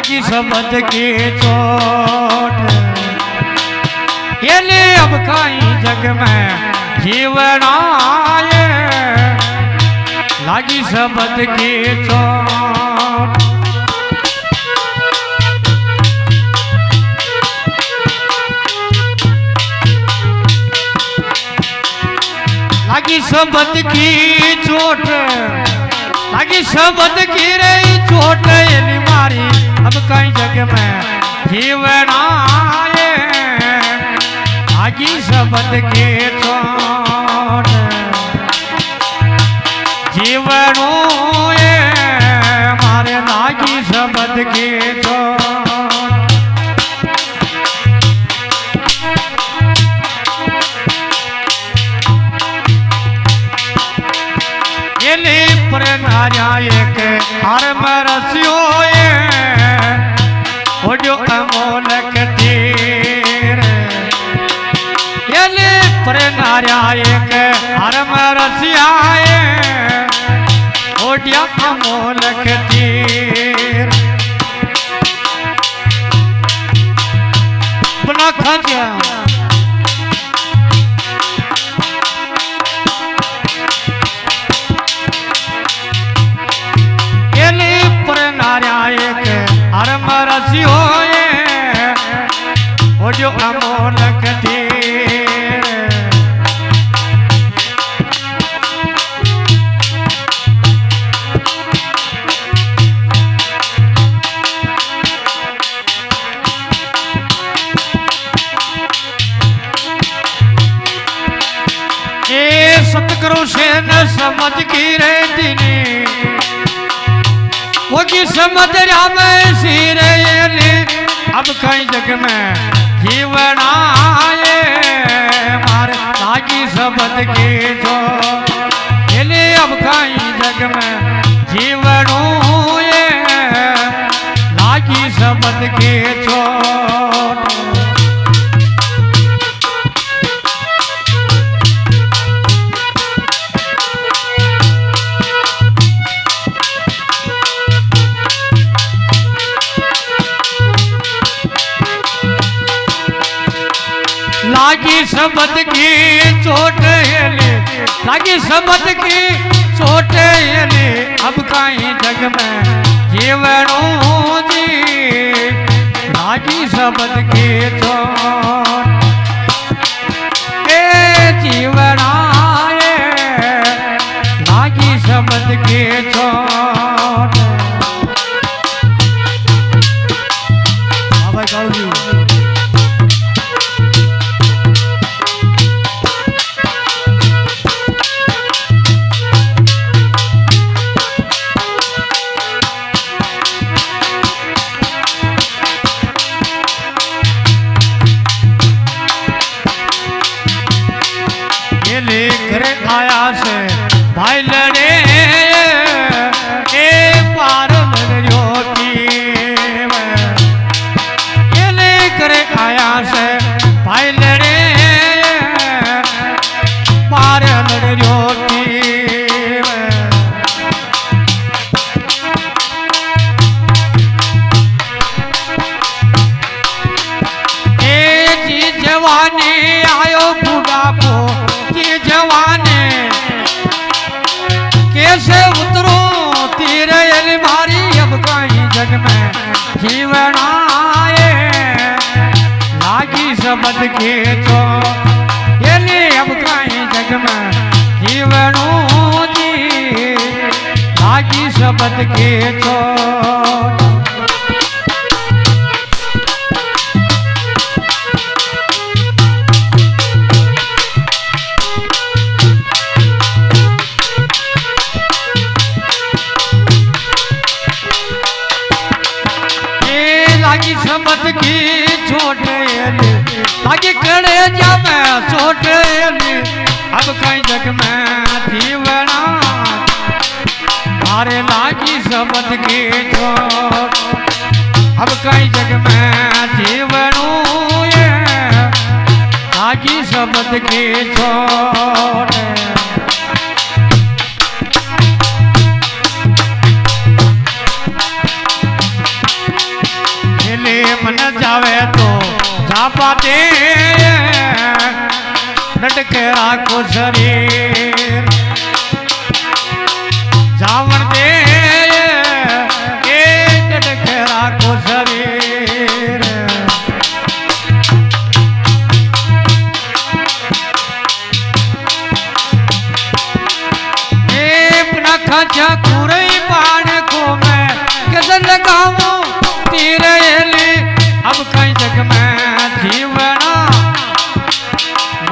लागी शब्द की चोट ये ले अब कहीं जग में जीवन आए लागी शब्द की चोट लागी शब्द की चोट लागी शब्द की रे चोट ये मारी अब कहीं जग में जीवन आए लागी शब्द की चोट जीवन मारे लागी शब्द की चोट पर नारायक हर मरसियो वो जो अमोलक तीर ये पर नारायक हर मरसिया वो जो अमोलक तीर बना खाजा हर मरसी होए वो जो अमोलक तीर ये सतगुरु से न समझ की रे दिनी वो की समझ में सिरे अब कहीं जग में जीवन आए मार लागी शब्द की जो अब कहीं जग में जीवन लागी शब्द की चोट लागी शब्द की चोट लागी शब्द की चोट अब कहीं जग में जीवन जी लागी शब्द की चोट जीवन आए लागी शब्द की चोट भाई कालू जी लेकर आया से भाई लड़े पार लड़ियोती ये लेकर आया से भाई लड़े पार लड़ियोती जवानी आयो बुढ़ापो जवाने कैसे उतरो तेरे अलमारी अब कहीं जग में जीवन आए लागी शब्द के तो ये अब कहीं जग में जीवन लागी शब्द के तो लागी शब्द की चोट लागी खड़े जब चोट अब कहीं जग में जीवना मारे लागी शब्द की चोट अब कहीं जग में जीवनू लागी शब्द की चोट बाबा दे डटके राखो शरीर जावन दे डटके राखो शरीर खाचा कुरई पान को मैं कैसे लगाऊं तेरे लिए अब कहीं जग में जीवना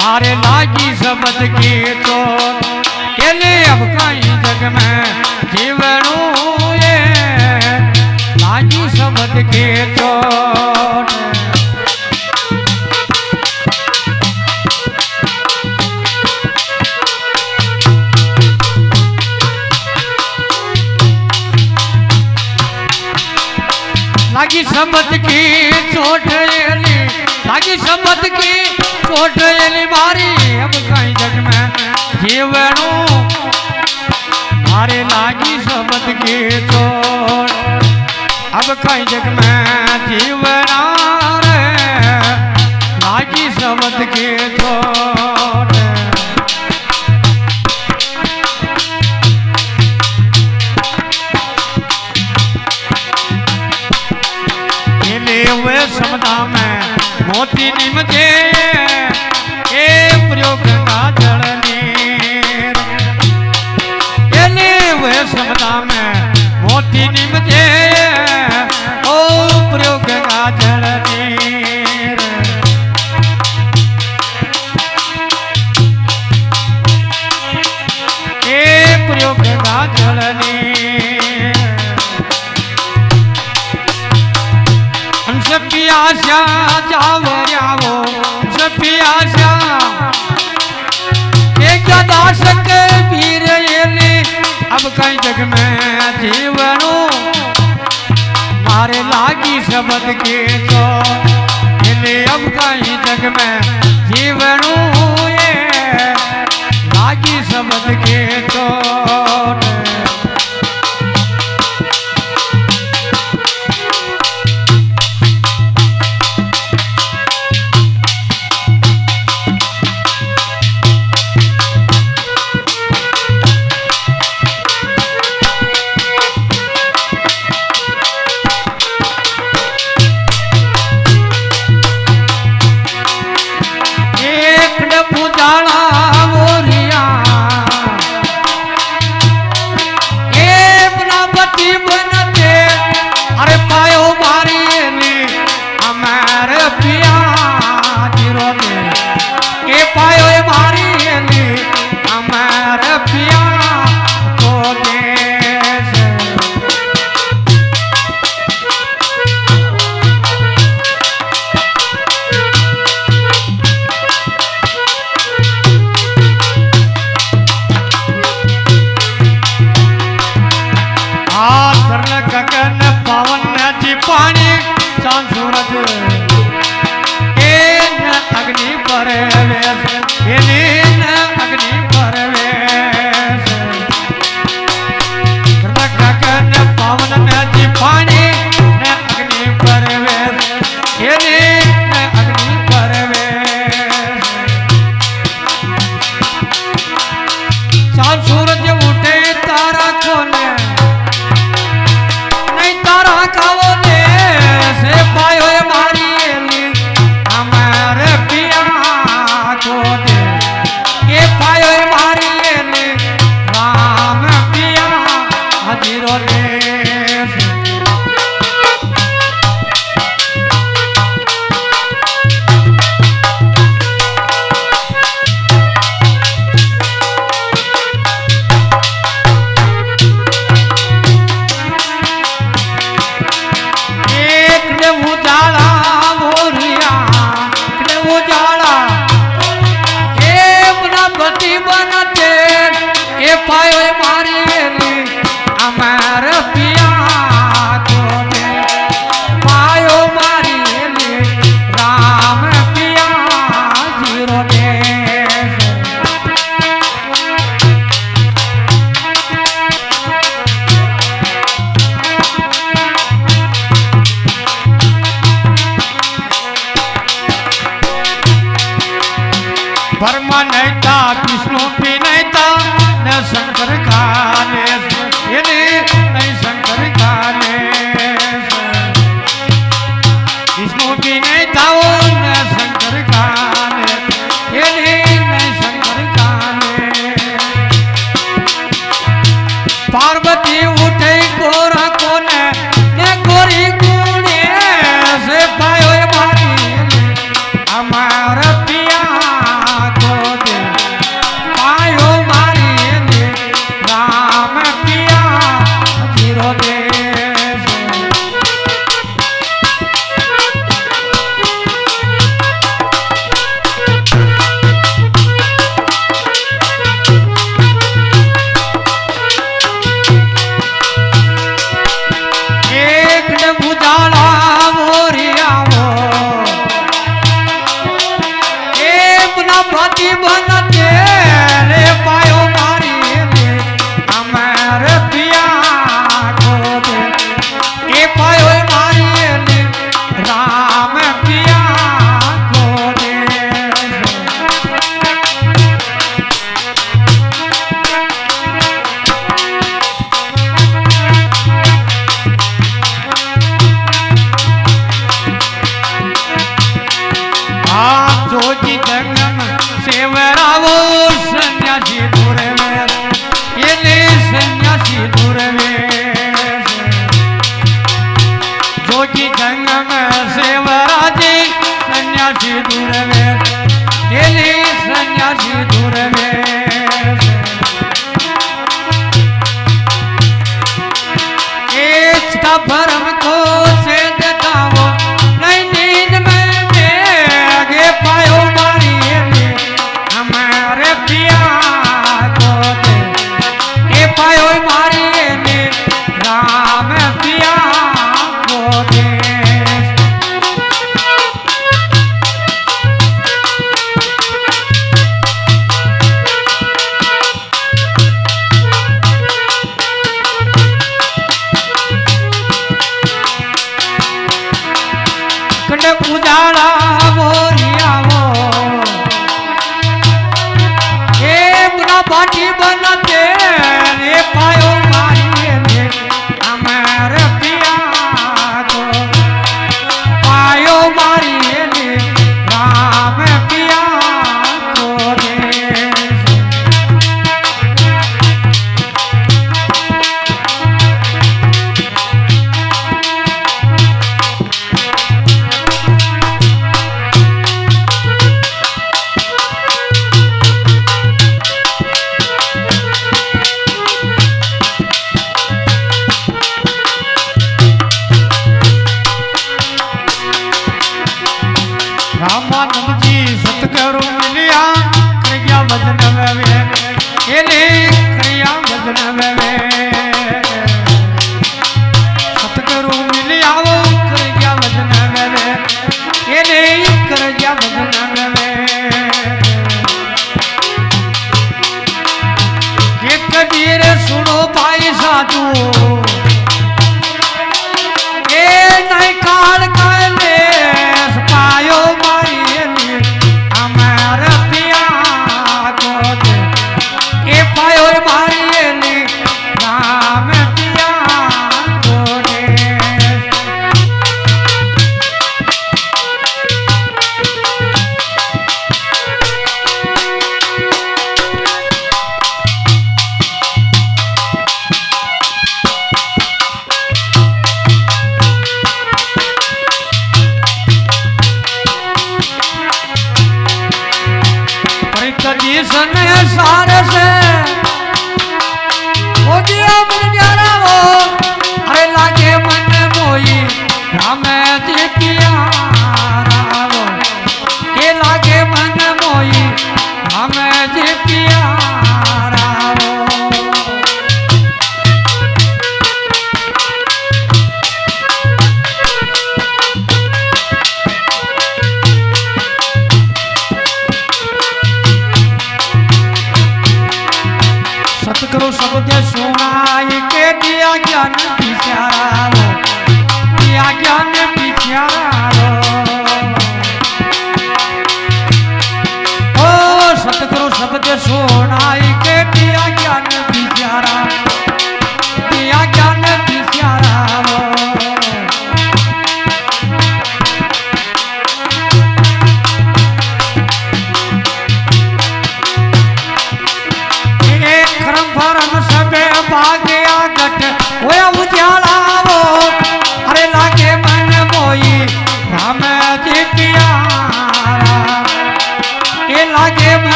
मारे लागी शब्द की चोट के लिए अब कहीं जग में जीवनू ये लागी शब्द की चोट लागी शब्द की चोट लागी शब्द की चोट मारी अब कहीं जग में जीवनू मारे लागी शब्द की चोट अब कहीं जग में जीवना लागी शब्द की चोट हुए समदा में मोती निमजे ए प्रयोग का जड़नीर हुए समदा में मोती निमजे ओ प्रयोग का जड़नीर ए प्रयोग का जड़नीर पियासा जावो पियासा एक दासक वीर अब कहीं जग में जीवनू मारे लागी शब्द के चोट अब कहीं जग में जीवनू लागी शब्द के चोट गगन पवन जी पानी चांद सूरज ब्रह्मा नहीं था विष्णु भी नहीं था न शंकर खाने ये नहीं शंकर खाने विष्णु भी नहीं था वो न शंकर खाने ये नहीं शंकर खाने पार्वती उठे गोरा कोने ने गोरी गुणे से पायो मारी हमारा Hare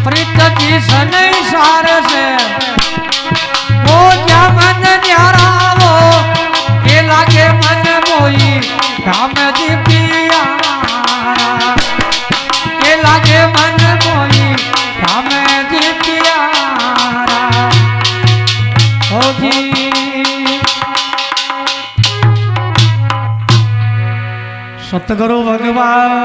પ્રીતજી સનય સાર છે ઓ જ્યાં મન ન્યારાવો એ લાગે મન મોઈ રામજી પિયા એ લાગે મન મોઈ રામજી પિયા હોજી સતગુરુ ભગવાન